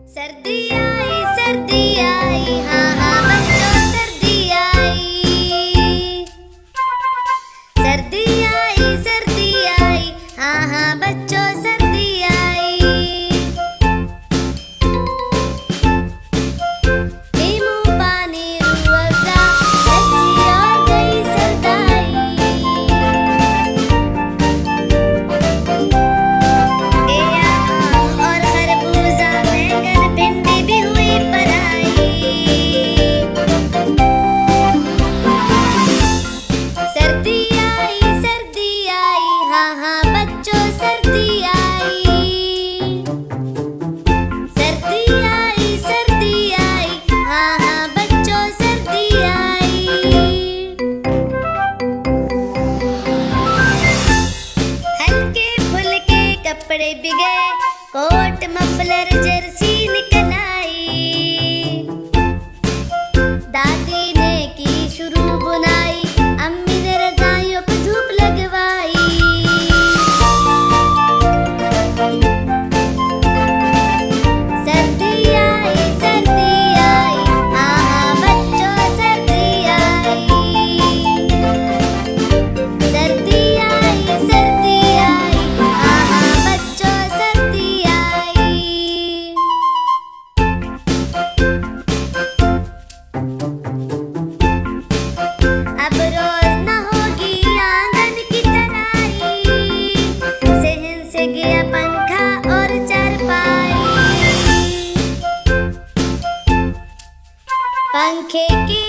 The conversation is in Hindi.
सर्दी आई, हाँ हाँ बच्चों सर्दी आई। सर्दी आई, हाँ हाँ बच्चों सर्दी आई। नींबू पानी रूह अफ़ज़ा लस्सी और दही सरदाई। केला आम और खरबूजा बैंगन भिंडी भी हुई पराई। सर्दी आई, हाँ हाँ बच्चों सर्दी आई। सर्दी आई, हाँ हाँ बच्चों सर्दी आई। हल्के फुल्के कपड़े बिगे, कोट मफलर जर्सी निकल आई। दादी ने की शुरू बुनाई, अम्मी ने रजाइयों को धूप लगवाई। सर्दी आई, हाँ हाँ बच्चों सर्दी आई। सर्दी आई, हाँ हाँ बच्चों सर्दी आई। अब रोज न होगी आंगन की तराई, सहन से गया पंखा और चारपाई। पंखे की